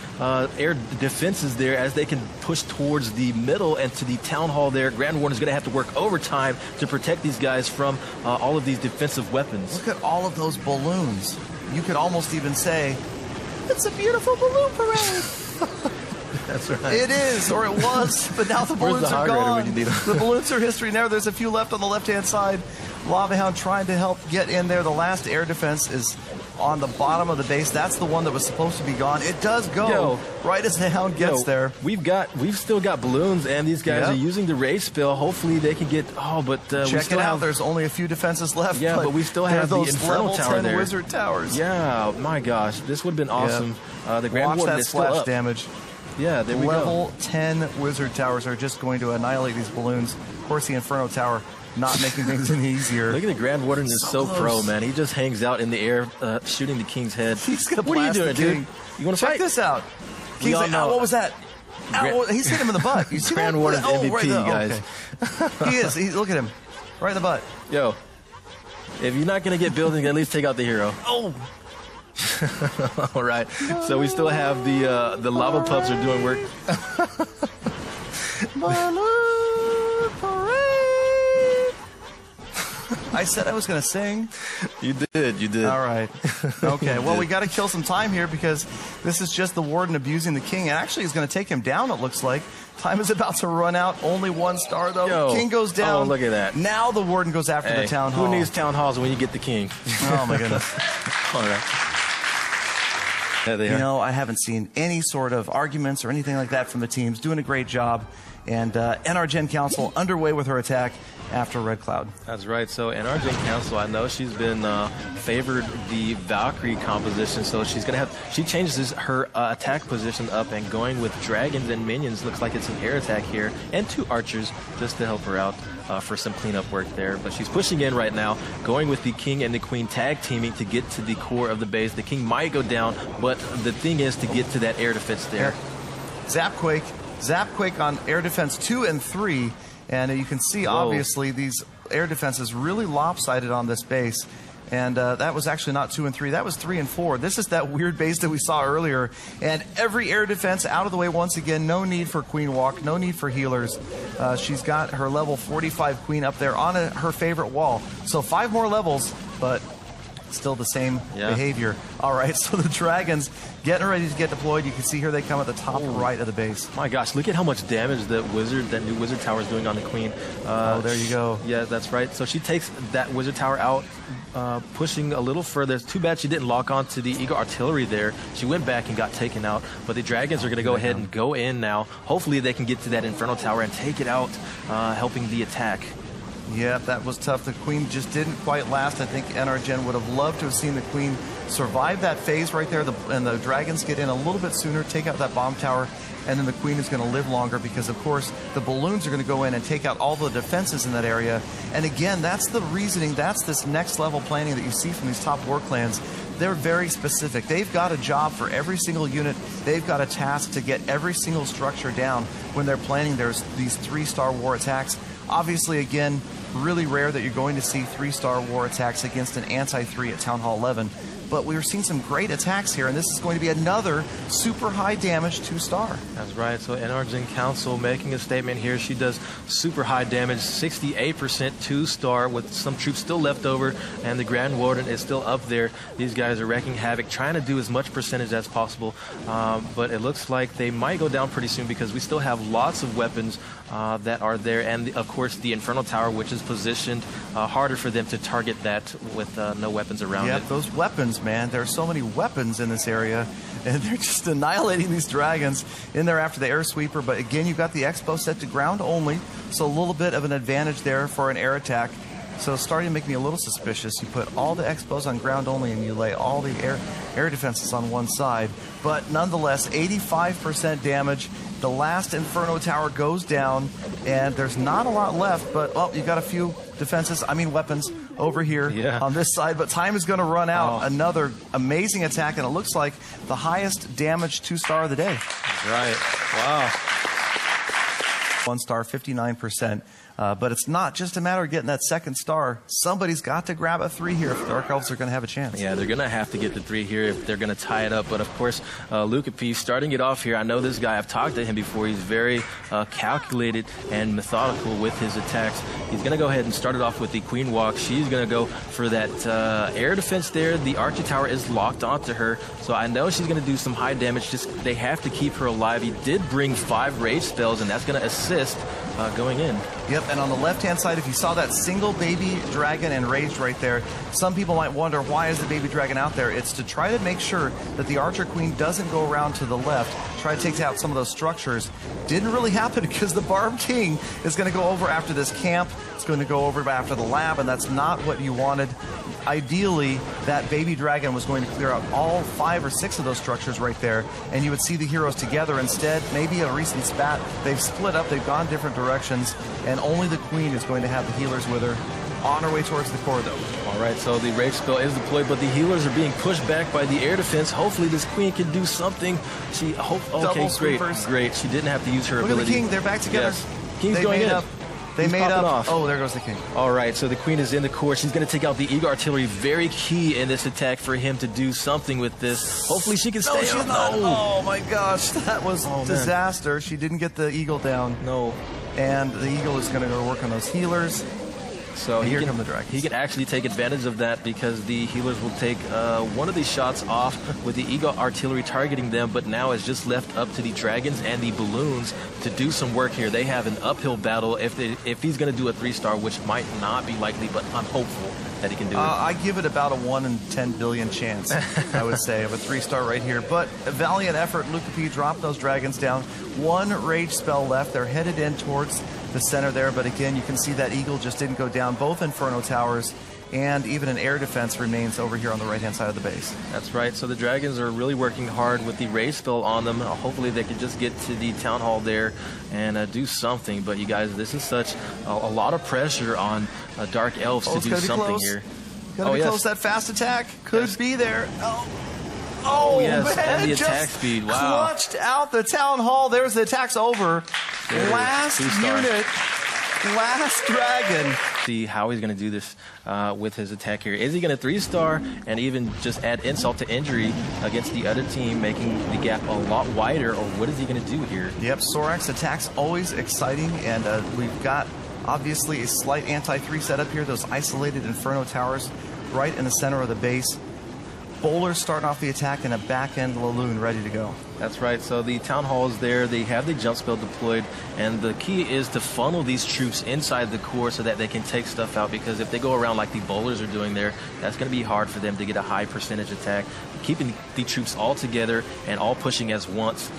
air defenses there as they can push towards the middle and to the town hall there. Grand Warden is going to have to work overtime to protect these guys from all of these defensive weapons. Look at all of those balloons. You could almost even say, it's a beautiful balloon parade. That's right. It is, or it was, but now the balloons are gone. When you need them? The balloons are history now. There's a few left on the left-hand side. Lava Hound trying to help get in there. The last air defense is on the bottom of the base. That's the one that was supposed to be gone. It does go right as the hound gets there. We've still got balloons, and these guys are using the rage spell. Hopefully they can get. Check it out. There's only a few defenses left. Yeah, but we still have those the Infernal level Tower 10 there. Wizard Towers. Yeah, my gosh, this would have been awesome. The Grand Watch Warden that is still splash up. damage. Yeah, there we go. Level 10 Wizard Towers are just going to annihilate these balloons. Of course, the Inferno Tower not making things any easier. Look at the Grand Warden is so pro, man. He just hangs out in the air, shooting the King's head. He's gonna what are you blast doing, the dude? You want to Check fight? this out. King's like, what was that? He's hit him in the butt. You see Grand that? Warden's MVP, right guys. Okay. He is. Look at him. Right in the butt. Yo, if you're not going to get building, at least take out the hero. Oh. All right. So we still have the lava pups are doing work. Balloon parade. I said I was going to sing. You did. All right. Okay. Well, we got to kill some time here because this is just the Warden abusing the King. And actually, he's going to take him down, it looks like. Time is about to run out. Only 1 star, though. King goes down. Oh, look at that. Now the Warden goes after the Town Hall. Who needs Town Halls when you get the King? Oh, my goodness. All right. You know, I haven't seen any sort of arguments or anything like that from the teams. Doing a great job. And NR Gen Council underway with her attack after Red Cloud. That's right. So NR Gen Council, I know she's been favored the Valkyrie composition, so she's gonna have. She changes her attack position up and going with dragons and minions. Looks like it's an air attack here and 2 archers just to help her out for some cleanup work there. But she's pushing in right now, going with the King and the Queen tag teaming to get to the core of the base. The King might go down, but the thing is to get to that air defense there. Zapquake on air defense 2 and 3, and you can see obviously these air defenses really lopsided on this base. And that was actually not 2 and 3, that was 3 and 4. This is that weird base that we saw earlier. And every air defense out of the way once again. No need for Queen Walk, no need for healers. She's got her level 45 Queen up there on her favorite wall. So 5 more levels, but still the same behavior. All right, so the dragons getting ready to get deployed. You can see here they come at the top right of the base. My gosh, look at how much damage that new wizard tower is doing on the Queen. There you go. Yeah, that's right. So she takes that wizard tower out, pushing a little further. It's too bad she didn't lock on to the Eagle artillery there. She went back and got taken out. But the dragons are going to go ahead and go in now. Hopefully they can get to that Inferno Tower and take it out, helping the attack. Yeah, that was tough. The Queen just didn't quite last. I think NR Gen would have loved to have seen the Queen survive that phase right there. And the dragons get in a little bit sooner, take out that bomb tower, and then the Queen is going to live longer because, of course, the balloons are going to go in and take out all the defenses in that area. And again, that's the reasoning. That's this next level planning that you see from these top war clans. They're very specific. They've got a job for every single unit. They've got a task to get every single structure down when they're planning these 3-star war attacks. Obviously, again, really rare that you're going to see 3-star war attacks against an anti-3 at Town Hall 11. But we were seeing some great attacks here, and this is going to be another super high damage 2-star. That's right. So NR Gen Council making a statement here. She does super high damage, 68% 2-star with some troops still left over, and the Grand Warden is still up there. These guys are wrecking havoc, trying to do as much percentage as possible. But it looks like they might go down pretty soon because we still have lots of weapons that are there, and of course the Inferno Tower, which is positioned harder for them to target that with no weapons around it. Those weapons, man. There are so many weapons in this area, and they're just annihilating these dragons in there after the air sweeper. But again, you've got the Expo set to ground only, so a little bit of an advantage there for an air attack. So it's starting to make me a little suspicious. You put all the Expos on ground only and you lay all the air defenses on one side. But nonetheless, 85% damage. The last Inferno Tower goes down, and there's not a lot left, but you've got a few weapons over here on this side, but time is going to run out. Another amazing attack, and it looks like the highest damage 2-star of the day. That's right. Wow. 1-star, 59%. But it's not just a matter of getting that 2nd star. Somebody's got to grab a 3 here if Dark Elves are going to have a chance. Yeah, they're going to have to get the 3 here if they're going to tie it up. But, of course, Luca P starting it off here. I know this guy. I've talked to him before. He's very calculated and methodical with his attacks. He's going to go ahead and start it off with the Queen Walk. She's going to go for that air defense there. The Archer Tower is locked onto her. So I know she's going to do some high damage. Just they have to keep her alive. He did bring 5 rage spells, and that's going to assist going in. Yep, Yep, and on the left-hand side, if you saw that single baby dragon enraged right there, some people might wonder, why is the baby dragon out there? It's to try to make sure that the archer queen doesn't go around to the left, try to take out some of those structures. Didn't really happen because the Barb King is going to go over after this camp. It's going to go over after the lab, and that's not what you wanted. Ideally, that baby dragon was going to clear out all 5 or 6 of those structures right there, and you would see the heroes together. Instead, maybe a recent spat, they've split up, they've gone different directions, and only the queen is going to have the healers with her. On her way towards the core, though. All right, so the rage spell is deployed, but the healers are being pushed back by the air defense. Hopefully, this queen can do something. Okay, great. She didn't have to use her ability. Look at the king. They're back together. Yes. King's going in. They made up. Off. Oh, there goes the king. All right, so the queen is in the core. She's going to take out the eagle artillery. Very key in this attack for him to do something with this. Hopefully, she can stay. No, she's not. Oh my gosh, that was disaster. She didn't get the eagle down. No. And the eagle is going to go work on those healers. So here come the dragons. He can actually take advantage of that because the healers will take one of these shots off with the eagle artillery targeting them, but now it's just left up to the dragons and the balloons to do some work here. They have an uphill battle if he's going to do a 3-star, which might not be likely, but I'm hopeful that he can do it. I give it about a 1 in 10 billion chance, I would say, of a 3-star right here. But a valiant effort. Luca P dropped those dragons down. 1 rage spell left. They're headed in towards the center there, but again, you can see that eagle just didn't go down. Both Inferno towers and even an air defense remains over here on the right-hand side of the base. That's right. So the dragons are really working hard with the rage spell on them. Hopefully they can just get to the town hall there and do something. But you guys, this is such a lot of pressure on dark elves to do something here. Gotta be close. That fast attack could be there. Oh, yes, man, and the attack speed. Wow. Clutched out the town hall. There's the attack's over. Last unit, last dragon. See how he's going to do this with his attack here. Is he going to 3-star and even just add insult to injury against the other team, making the gap a lot wider, or what is he going to do here? Yep, Sorak's attack's always exciting, and we've got obviously a slight anti-3 setup here. Those isolated Inferno towers right in the center of the base. Bowlers starting off the attack and a back-end lavaloon ready to go. That's right. So the town hall is there. They have the jump spell deployed, and the key is to funnel these troops inside the core so that they can take stuff out, because if they go around like the bowlers are doing there, that's going to be hard for them to get a high percentage attack. Keeping the troops all together and all pushing as once,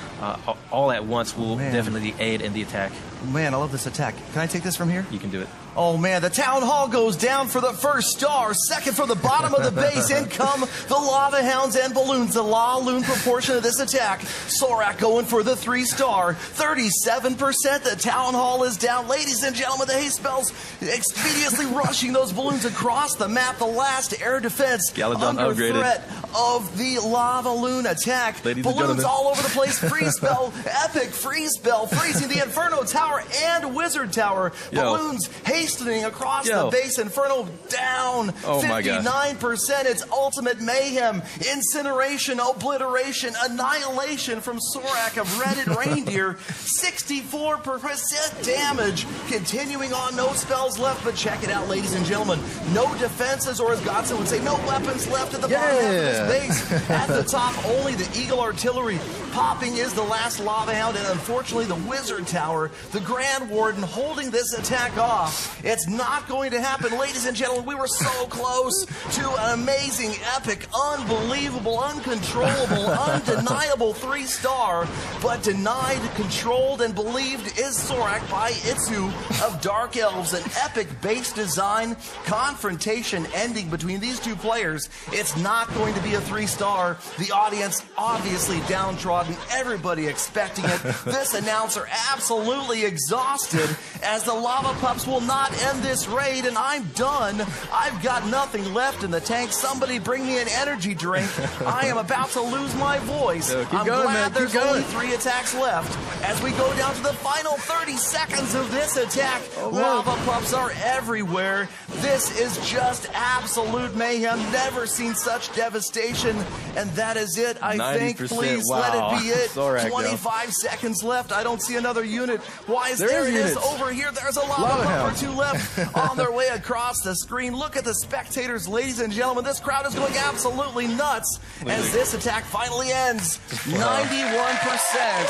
all at once will definitely aid in the attack. Man, I love this attack. Can I take this from here? You can do it. Oh man, the town hall goes down for the 1st star. Second from the bottom of the base. In come the lava hounds and balloons. The lavaloon proportion of this attack. Sorak going for the 3-star. 37%. The town hall is down. Ladies and gentlemen, the haste spells expeditiously rushing those balloons across the map. The last air defense under threat of the lavaloon attack. Ladies balloons all over the place. Freeze spell. Epic freeze spell. Freezing the Inferno tower and Wizard tower. Balloons hastening across the base. Inferno down 59%. It's ultimate mayhem, incineration, obliteration, annihilation from Sorak of Reddit Reindeer. 64% damage. Continuing on, no spells left, but check it out, ladies and gentlemen. No defenses, or as Godson would say, no weapons left at the bottom half of this base. At the top, only the Eagle Artillery. Popping is the last Lava Hound, and unfortunately the Wizard Tower, the Grand Warden, holding this attack off. It's not going to happen, ladies and gentlemen. We were so close to an amazing, epic, unbelievable, uncontrollable, undeniable 3-star, but denied, controlled, and believed is Sorak by Itsu of Dark Elves. An epic base design confrontation ending between these two players. It's not going to be a 3-star. The audience obviously downtrodden, everybody expecting it. This announcer absolutely exhausted, as the Lava Pups will not end this raid, and I'm done. I've got nothing left in the tank. Somebody bring me an energy drink. I am about to lose my voice. I'm glad there's only 3 attacks left. As we go down to the final 30 seconds of this attack, Lava Pups are everywhere. This is just absolute mayhem. Never seen such devastation, and that is it, I think. Please let it be it. 25 seconds left. I don't see another unit. Why is there it is over here? There's a Lava Pup or 2 left on their way across the screen. Look at the spectators, ladies and gentlemen. This crowd is going absolutely nuts as this attack finally ends. 91%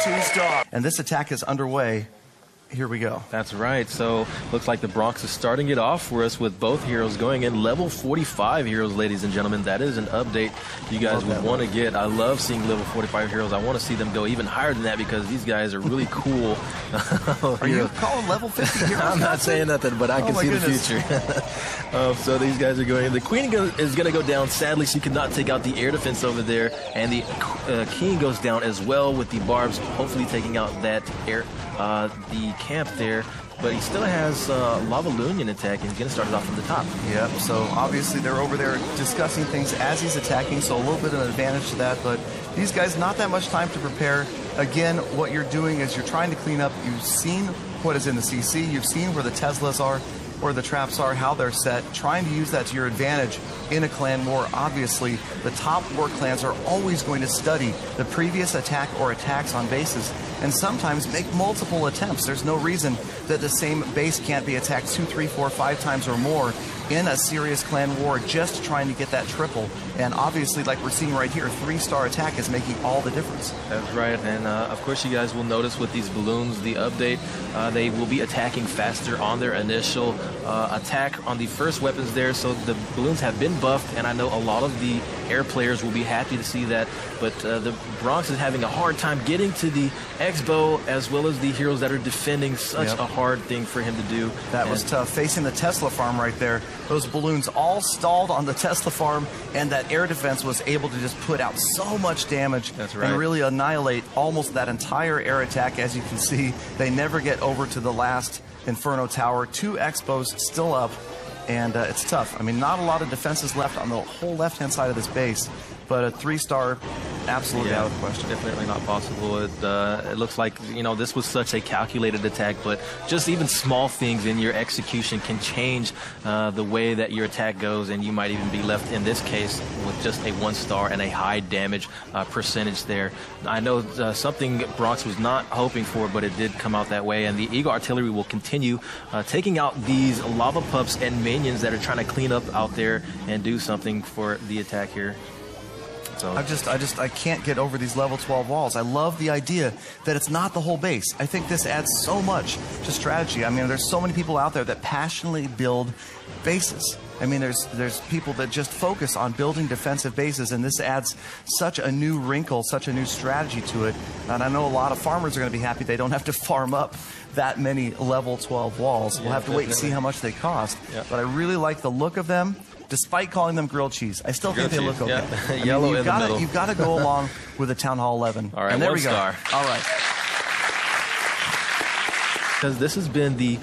2-star. And this attack is underway here we go. That's right. So looks like the Bronx is starting it off for us with both heroes going in level 45 heroes, ladies and gentlemen. That is an update you guys would want to get. I love seeing level 45 heroes. I want to see them go even higher than that because these guys are really cool. Are you calling level 50 heroes? I'm not saying nothing, but I can see the future. So these guys are going in. The Queen is going to go down. Sadly, she could not take out the air defense over there. And the King goes down as well with the barbs, hopefully taking out that air, the camp there. But he still has lavaloon in attack, and he's going to start it off from the top. Yep, so obviously they're over there discussing things as he's attacking, so a little bit of an advantage to that. But these guys, not that much time to prepare. Again, what you're doing is you're trying to clean up. You've seen what is in the CC. You've seen where the Teslas are, where the traps are, how they're set, trying to use that to your advantage in a clan war. Obviously, the top war clans are always going to study the previous attack or attacks on bases and sometimes make multiple attempts. There's no reason that the same base can't be attacked 2, 3, 4, 5 times or more in a serious clan war, just trying to get that triple. And obviously, like we're seeing right here, 3-star attack is making all the difference. That's right. And of course, you guys will notice with these balloons, the update, they will be attacking faster on their initial attack on the first weapons there. So the balloons have been buffed, and I know a lot of the air players will be happy to see that. But the Bronx is having a hard time getting to the X-bow as well as the heroes that are defending. Such a hard thing for him to do. That was tough. Facing the Tesla farm right there, those balloons all stalled on the Tesla farm, and that air defense was able to just put out so much damage. That's right. And really annihilate almost that entire air attack. As you can see, they never get over to the last Inferno Tower. 2 X-bows still up, and it's tough. I mean, not a lot of defenses left on the whole left-hand side of this base, but a 3-star, absolutely out of the question. Definitely not possible. It looks like, you know, this was such a calculated attack, but just even small things in your execution can change the way that your attack goes, and you might even be left, in this case, with just a 1-star and a high damage percentage there. I know something Bronx was not hoping for, but it did come out that way, and the Eagle Artillery will continue taking out these lava pups and minions that are trying to clean up out there and do something for the attack here. So I can't get over these level 12 walls. I love the idea that it's not the whole base. I think this adds so much to strategy. I mean, there's so many people out there that passionately build bases. I mean, there's people that just focus on building defensive bases, and this adds such a new wrinkle, such a new strategy to it. And I know a lot of farmers are going to be happy they don't have to farm up that many level 12 walls. We'll have to wait and see how much they cost. But I really like the look of them. Despite calling them grilled cheese, I still think they look okay. Yeah. Yellow in the middle. You've got to go along with the Town Hall 11. All right, and there we go. 1-star. All right. Because this has been the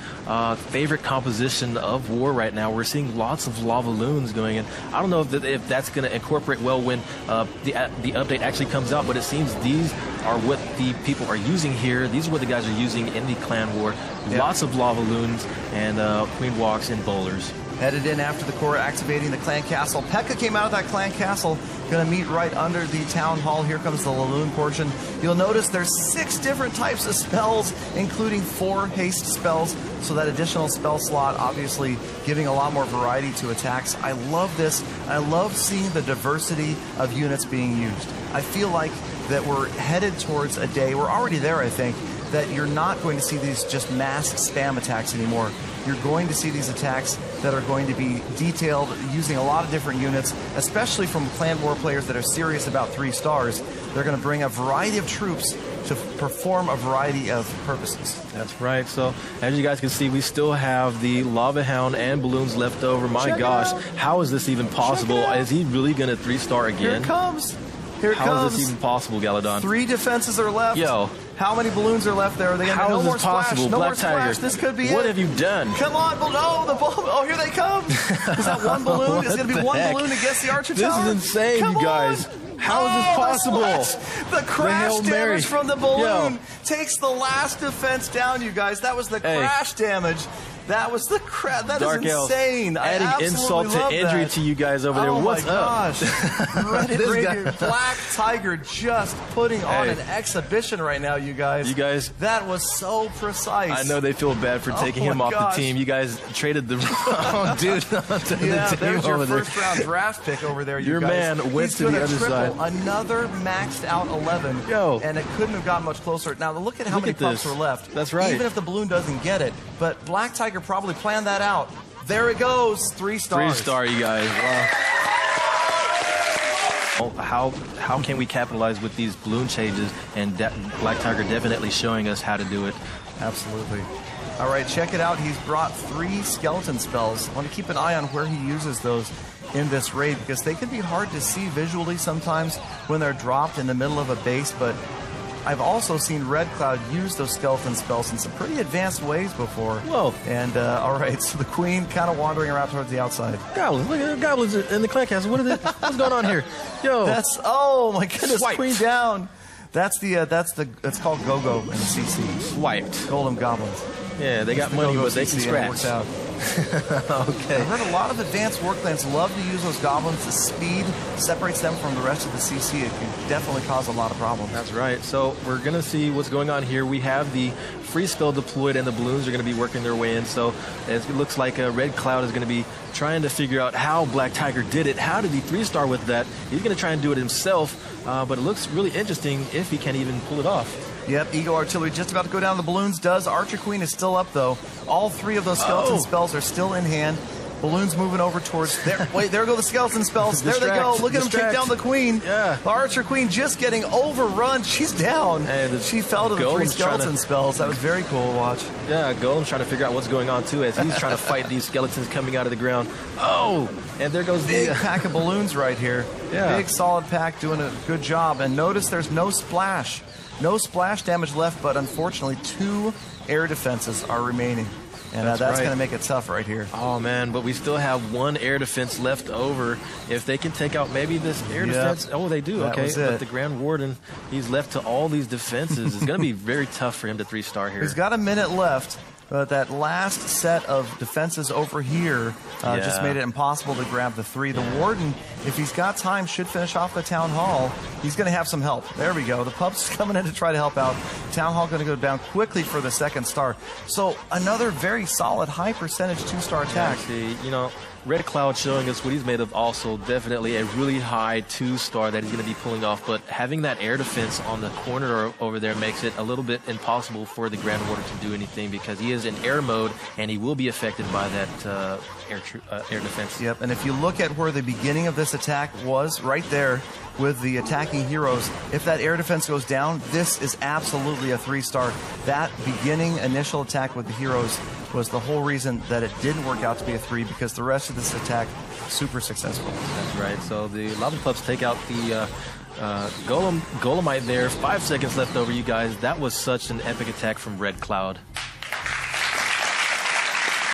favorite composition of war right now. We're seeing lots of lavaloons going in. I don't know if that's going to incorporate well when the update actually comes out, but it seems these are what the people are using here. These are what the guys are using in the clan war. Lots of lavaloons and queen walks and bowlers. Headed in after the core, activating the clan castle. Pekka came out of that clan castle, going to meet right under the town hall. Here comes the lavaloon portion. You'll notice there's 6 different types of spells, including 4 haste spells, so that additional spell slot obviously giving a lot more variety to attacks. I love this. I love seeing the diversity of units being used. I feel like that we're headed towards a day, we're already there, I think, that you're not going to see these just mass spam attacks anymore. You're going to see these attacks that are going to be detailed using a lot of different units, especially from clan war players that are serious about 3 stars. They're going to bring a variety of troops to perform a variety of purposes. That's right. So as you guys can see, we still have the Lava Hound and balloons left over. My gosh, how is this even possible? Is he really going to 3-star again? Here it comes. Here it comes. How is this even possible, Galadon? 3 defenses are left. Yo. How many balloons are left there? Are they going to How no is more this possible? Splash, no Black more splash. Tiger. This could be What it. have you done? Come on, oh, here they come. Is that one balloon? It's going to be one balloon against the Archer Tower. This is insane, you guys. How is this possible? The crash damage from the balloon takes the last defense down, you guys. That was the crash damage. That was the crap. That Dark is Elf insane. adding insult to injury to you guys over there. What's up? Oh my gosh. Reddit Black Tiger just putting on an exhibition right now, you guys. You guys. That was so precise. I know they feel bad for taking him off the team. You guys traded the wrong dude onto the team there's your over there. first round draft pick over there, you Your guys. man went He's to the other side. Another maxed out 11. Yo. And it couldn't have gotten much closer. Now look at how many pups were left. That's right. Even if the balloon doesn't get it. But Black Tiger probably planned that out. There it goes. 3 stars. 3-star, you guys. Wow. How can we capitalize with these balloon changes? And Black Tiger definitely showing us how to do it. Absolutely. All right, check it out. He's brought 3 skeleton spells. I want to keep an eye on where he uses those in this raid because they can be hard to see visually sometimes when they're dropped in the middle of a base, but I've also seen Red Cloud use those skeleton spells in some pretty advanced ways before. Whoa. And, all right, so the queen kind of wandering around towards the outside. Goblins, look at the goblins in the clan castle. What's going on here? Yo. Oh my goodness, Swiped. queen down. That's it's called Go-Go in the CC. Swiped. Golem goblins. Yeah, they got money, but they can scratch. Okay. I've heard a lot of advanced war clans love to use those goblins. The speed separates them from the rest of the CC. It can definitely cause a lot of problems. That's right. So we're going to see what's going on here. We have the free spell deployed, and the balloons are going to be working their way in. So it looks like Red Cloud is going to be trying to figure out how Black Tiger did it. How did he 3-star with that? He's going to try and do it himself, but it looks really interesting if he can even pull it off. Yep, Eagle Artillery just about to go down. The balloons does. Archer Queen is still up, though. All 3 of those skeleton spells are still in hand. Balloons moving over towards there. Wait, there go the skeleton spells. There they go. Look at him take down the queen. Yeah. The Archer Queen just getting overrun. She's down. And she fell to the 3 skeleton spells. That was very cool to watch. Yeah, Golem's trying to figure out what's going on, too, as he's trying to fight these skeletons coming out of the ground. Oh! And there goes big pack of balloons right here. Yeah. Big, solid pack doing a good job. And notice there's no splash. No splash damage left, but unfortunately 2 air defenses are remaining. And that's going to make it tough right here. Oh, man, but we still have 1 air defense left over. If they can take out maybe this air defense. Oh, they do. Okay, but the Grand Warden, he's left to all these defenses. It's going to be very tough for him to 3-star here. He's got a minute left. But that last set of defenses over here just made it impossible to grab the 3. The Warden, if he's got time, should finish off the Town Hall. He's going to have some help. There we go. The Pup's coming in to try to help out. Town Hall going to go down quickly for the 2nd star. So another very solid, high percentage 2-star attack. See, you know, Red Cloud showing us what he's made of, also definitely a really high 2-star that he's going to be pulling off. But having that air defense on the corner over there makes it a little bit impossible for the Grand Warden to do anything because he is in air mode and he will be affected by that air defense. Yep, and if you look at where the beginning of this attack was, right there with the attacking heroes, if that air defense goes down, this is absolutely a 3-star. That beginning initial attack with the heroes was the whole reason that it didn't work out to be a 3 because the rest of this attack super successful. That's right. So the Lava Pups take out the Golemite there. 5 seconds left over, you guys. That was such an epic attack from Red Cloud.